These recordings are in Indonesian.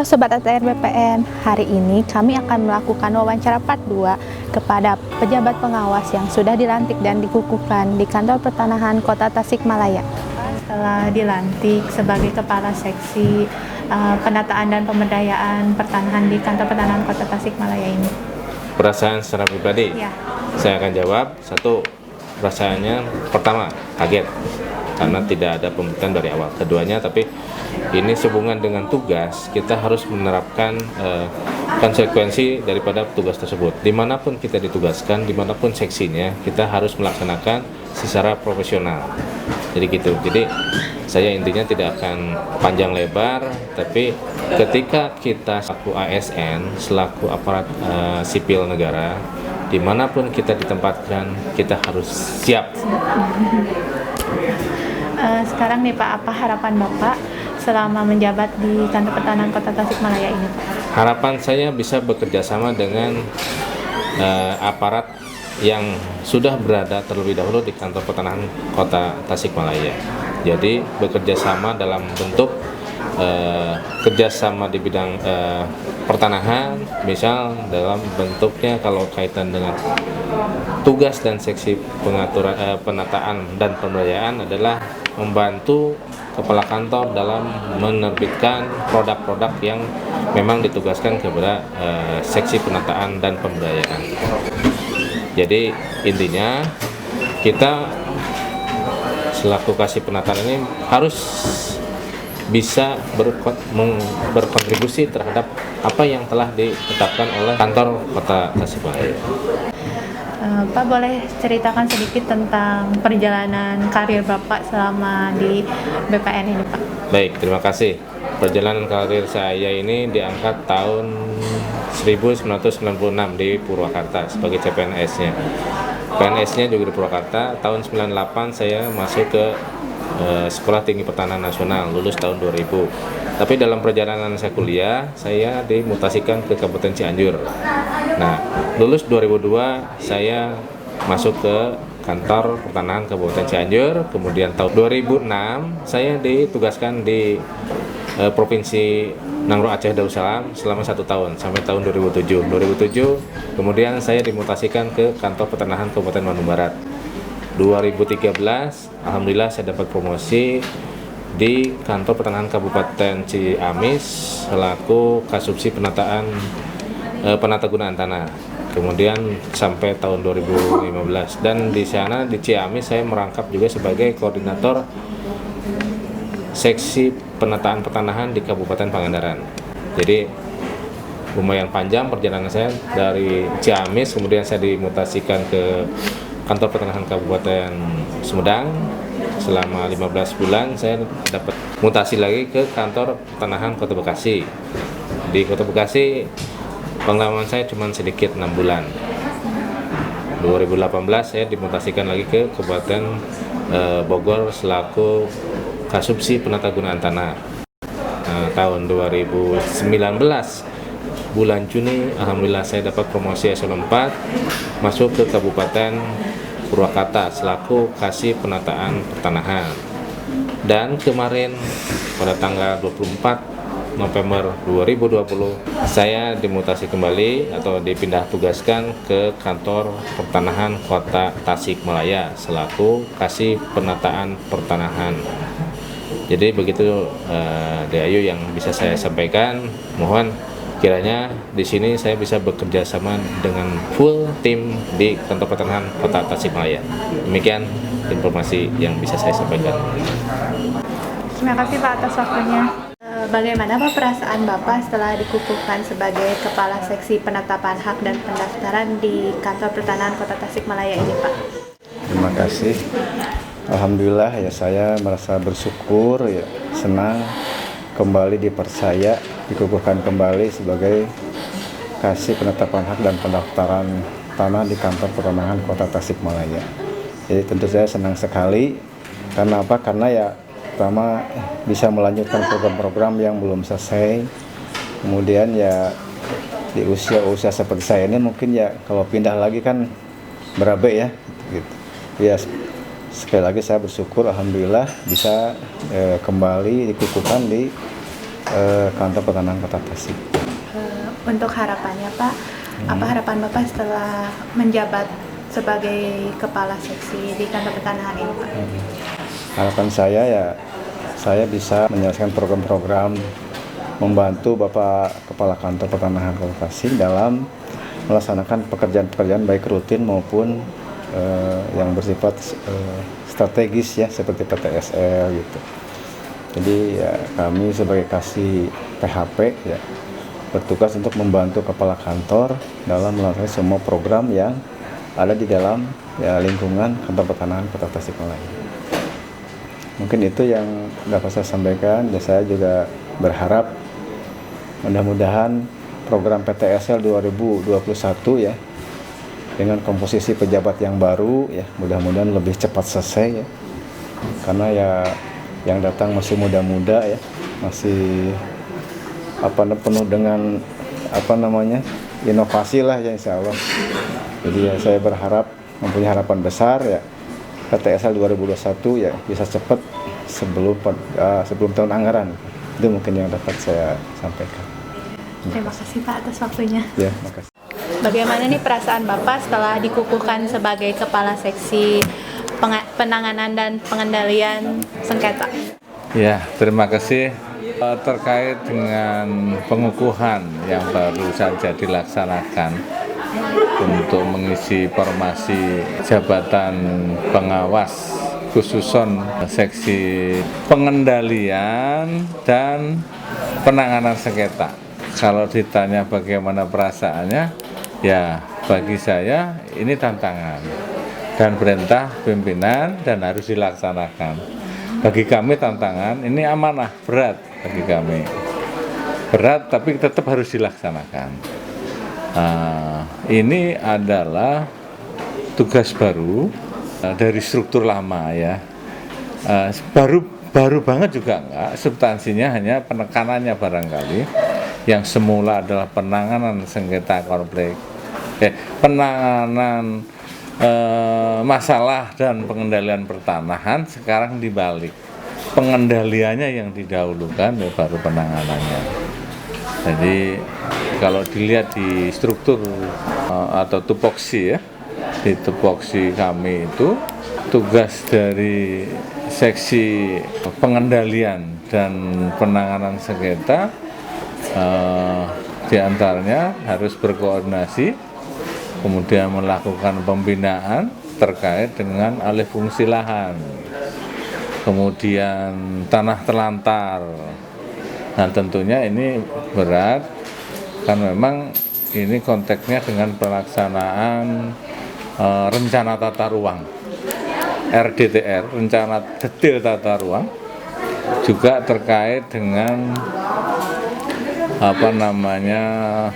Halo Sobat ATR BPN, hari ini kami akan melakukan wawancara part 2 kepada pejabat pengawas yang sudah dilantik dan dikukuhkan di Kantor Pertanahan Kota Tasikmalaya. Setelah dilantik sebagai Kepala Seksi Penataan dan Pemberdayaan Pertanahan di Kantor Pertanahan Kota Tasikmalaya ini. Perasaan secara pribadi? Ya. Saya akan jawab. Satu, perasaannya pertama kaget karena tidak ada pembuktian dari awal. Keduanya, tapi ini sehubungan dengan tugas, kita harus menerapkan konsekuensi daripada tugas tersebut. Dimanapun kita ditugaskan, dimanapun seksinya, kita harus melaksanakan secara profesional. Jadi gitu. Jadi saya intinya tidak akan panjang lebar, tapi ketika kita selaku ASN, selaku aparat sipil negara, dimanapun kita ditempatkan, kita harus siap. Sekarang nih Pak, apa harapan Bapak selama menjabat di Kantor Pertanahan Kota Tasikmalaya ini? Harapan saya bisa bekerja sama dengan aparat yang sudah berada terlebih dahulu di Kantor Pertanahan Kota Tasikmalaya. Jadi bekerja sama dalam bentuk kerjasama di bidang pertanahan, misal dalam bentuknya kalau kaitan dengan tugas dan seksi pengaturan penataan dan pemberdayaan adalah membantu kepala kantor dalam menerbitkan produk-produk yang memang ditugaskan kepada seksi penataan dan pemberdayaan. Jadi intinya kita selaku kasih penataan ini harus bisa berkontribusi terhadap apa yang telah ditetapkan oleh kantor Kota Tasikmalaya. Pak, boleh ceritakan sedikit tentang perjalanan karir Bapak selama di BPN ini, Pak? Baik, terima kasih. Perjalanan karir saya ini diangkat tahun 1996 di Purwakarta sebagai CPNS-nya. PNS-nya juga di Purwakarta. Tahun 98 saya masuk ke Sekolah Tinggi Pertanahan Nasional, lulus tahun 2000. Tapi dalam perjalanan saya kuliah, saya dimutasikan ke Kabupaten Cianjur. Nah, lulus 2002 saya masuk ke Kantor Pertanahan Kabupaten Cianjur. Kemudian tahun 2006 saya ditugaskan di Provinsi Nangro Aceh Darussalam selama 1 tahun sampai tahun 2007. 2007 kemudian saya dimutasikan ke Kantor Pertanahan Kabupaten Bandung Barat. 2013 alhamdulillah saya dapat promosi di Kantor Pertanahan Kabupaten Ciamis selaku Kasubsi Penataan Penata Gunaan Tanah. Kemudian sampai tahun 2015, dan di sana di Ciamis saya merangkap juga sebagai koordinator seksi penataan pertanahan di Kabupaten Pangandaran. Jadi lumayan panjang perjalanan saya dari Ciamis, kemudian saya dimutasikan ke Kantor Pertanahan Kabupaten Sumedang. Selama 15 bulan saya dapat mutasi lagi ke Kantor Pertanahan Kota Bekasi. Di Kota Bekasi pengalaman saya cuma sedikit, 6 bulan. 2018 saya dimutasikan lagi ke Kabupaten Bogor selaku Kasubsi Penata Gunaan Tanah. Tahun 2019 bulan Juni alhamdulillah saya dapat promosi eselon 4 masuk ke Kabupaten Purwakarta selaku Kasih Penataan Pertanahan. Dan kemarin pada tanggal 24 November 2020 saya dimutasi kembali atau dipindah tugaskan ke Kantor Pertanahan Kota Tasikmalaya selaku Kasih Penataan Pertanahan. Jadi begitu Ayu yang bisa saya sampaikan. Mohon kiranya di sini saya bisa bekerja sama dengan full tim di Kantor Pertanahan Kota Tasikmalaya. Demikian informasi yang bisa saya sampaikan. Terima kasih Pak atas waktunya. Bagaimana Pak perasaan Bapak setelah dikukuhkan sebagai Kepala Seksi Penetapan Hak dan Pendaftaran di Kantor Pertanahan Kota Tasikmalaya ini, Pak? Terima kasih. Alhamdulillah ya, saya merasa bersyukur ya, senang kembali dipercaya, dikukuhkan kembali sebagai Kasih Penetapan Hak dan Pendaftaran Tanah di Kantor Pertanahan Kota Tasikmalaya. Jadi tentu saya senang sekali. Karena apa? Karena ya pertama bisa melanjutkan program-program yang belum selesai. Kemudian ya di usia seperti saya ini mungkin ya kalau pindah lagi kan berabe ya gitu. Ya sekali lagi saya bersyukur alhamdulillah bisa kembali dikukuhkan di kantor pertanahan Kota Tasik. Untuk harapannya Pak, apa harapan Bapak setelah menjabat sebagai kepala seksi di kantor pertanahan ini Pak? Harapan saya ya, saya bisa menyelesaikan program-program, membantu Bapak Kepala Kantor Pertanahan Kota Tasik dalam melaksanakan pekerjaan-pekerjaan baik rutin maupun yang bersifat strategis ya, seperti PTSL gitu. Jadi ya, kami sebagai kasih PHP ya, bertugas untuk membantu kepala kantor dalam melaksanakan semua program yang ada di dalam ya, lingkungan kantor pertanahan Kota Tasikmalaya. Mungkin itu yang dapat saya sampaikan, dan saya juga berharap mudah-mudahan program PTSL 2021 ya, dengan komposisi pejabat yang baru ya, mudah-mudahan lebih cepat selesai ya, karena ya yang datang masih muda-muda ya, masih penuh dengan inovasi lah ya, insya Allah. Jadi ya, saya berharap, mempunyai harapan besar ya, PTSL 2021 ya bisa cepat sebelum tahun anggaran. Itu mungkin yang dapat saya sampaikan. Terima kasih Pak atas waktunya. Ya, makasih. Bagaimana nih perasaan Bapak setelah dikukuhkan sebagai kepala seksi penanganan dan pengendalian sengketa? Ya, terima kasih. Terkait dengan pengukuhan yang baru saja dilaksanakan untuk mengisi formasi jabatan pengawas khususon seksi pengendalian dan penanganan sengketa. Kalau ditanya bagaimana perasaannya, ya bagi saya ini tantangan dan perintah pimpinan dan harus dilaksanakan. Bagi kami tantangan, ini amanah berat bagi kami. Berat tapi tetap harus dilaksanakan. Ini adalah tugas baru dari struktur lama ya. Baru banget juga enggak, substansinya hanya penekanannya barangkali. Yang semula adalah penanganan sengketa konflik, penanganan masalah dan pengendalian pertanahan, sekarang dibalik, pengendaliannya yang didahulukan baru penanganannya. Jadi kalau dilihat di struktur atau tupoksi ya, di tupoksi kami itu tugas dari seksi pengendalian dan penanganan sengketa diantaranya harus berkoordinasi, kemudian melakukan pembinaan terkait dengan alih fungsi lahan, kemudian tanah terlantar. Nah tentunya ini berat, kan memang ini konteksnya dengan pelaksanaan rencana tata ruang, RDTR, rencana detail tata ruang, juga terkait dengan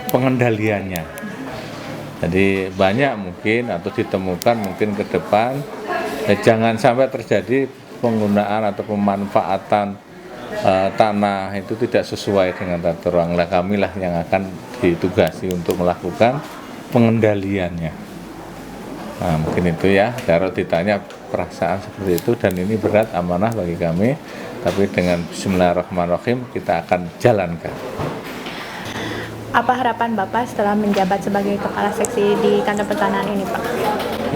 pengendaliannya. Jadi banyak mungkin atau ditemukan mungkin ke depan jangan sampai terjadi penggunaan atau pemanfaatan tanah itu tidak sesuai dengan tata ruang. Nah, kamilah yang akan ditugasi untuk melakukan pengendaliannya. Nah, mungkin itu ya, kalau ditanya perasaan seperti itu, dan ini berat amanah bagi kami, tapi dengan Bismillahirrahmanirrahim kita akan jalankan. Apa harapan Bapak setelah menjabat sebagai kepala seksi di kantor pertanahan ini, Pak?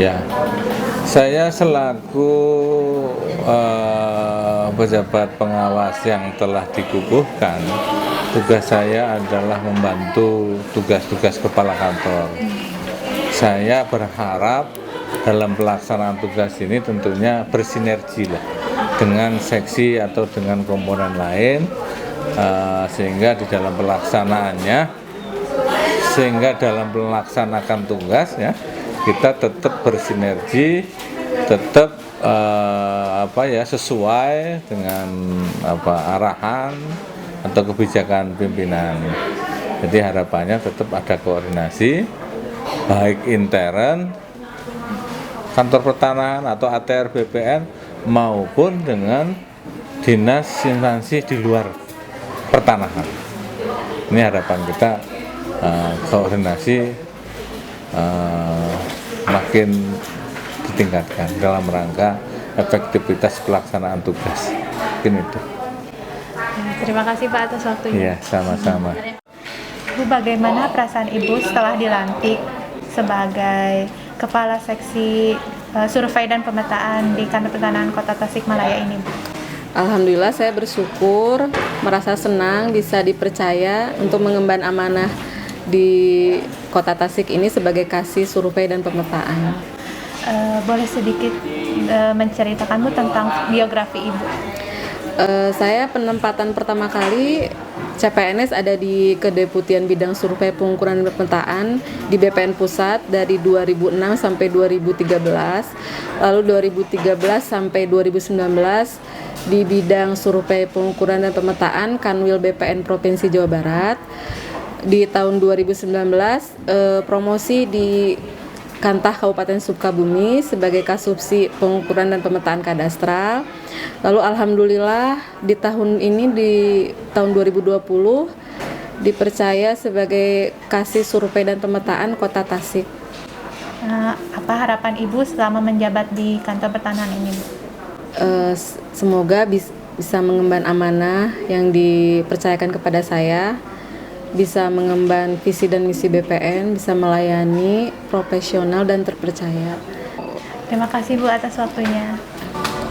Ya, saya selaku pejabat pengawas yang telah dikukuhkan, tugas saya adalah membantu tugas-tugas kepala kantor. Saya berharap dalam pelaksanaan tugas ini tentunya bersinergi lah dengan seksi atau dengan komponen lain, sehingga dalam melaksanakan tugas ya, kita tetap bersinergi, tetap sesuai dengan arahan atau kebijakan pimpinan. Jadi harapannya tetap ada koordinasi baik intern kantor pertanahan atau ATR BPN maupun dengan dinas instansi di luar pertanahan. Ini harapan kita, koordinasi makin ditingkatkan dalam rangka efektivitas pelaksanaan tugas. Mungkin itu. Terima kasih Pak atas waktunya. Iya, sama-sama. Bu, bagaimana perasaan Ibu setelah dilantik sebagai Kepala Seksi Survei dan Pemetaan di Kantor Pertanahan Kota Tasikmalaya ini, Bu? Alhamdulillah saya bersyukur, merasa senang bisa dipercaya untuk mengemban amanah di Kota Tasik ini sebagai Kasih Survei dan Pemetaan. Boleh sedikit menceritakan Bu tentang biografi Ibu? Saya penempatan pertama kali CPNS ada di Kedeputian Bidang Survei Pengukuran dan Pemetaan di BPN Pusat dari 2006 sampai 2013, lalu 2013 sampai 2019 di bidang survei pengukuran dan pemetaan Kanwil BPN Provinsi Jawa Barat. Di tahun 2019 promosi di Kantah Kabupaten Sukabumi sebagai Kasubsi Pengukuran dan Pemetaan Kadastral. Lalu alhamdulillah di tahun ini, di tahun 2020 dipercaya sebagai Kasih Survei dan Pemetaan Kota Tasik. Apa harapan Ibu selama menjabat di kantor pertanahan ini, Bu? Semoga bisa mengemban amanah yang dipercayakan kepada saya, bisa mengemban visi dan misi BPN, bisa melayani profesional dan terpercaya. Terima kasih Bu atas waktunya.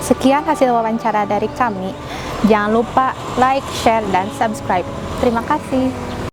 Sekian hasil wawancara dari kami. Jangan lupa like, share, dan subscribe. Terima kasih.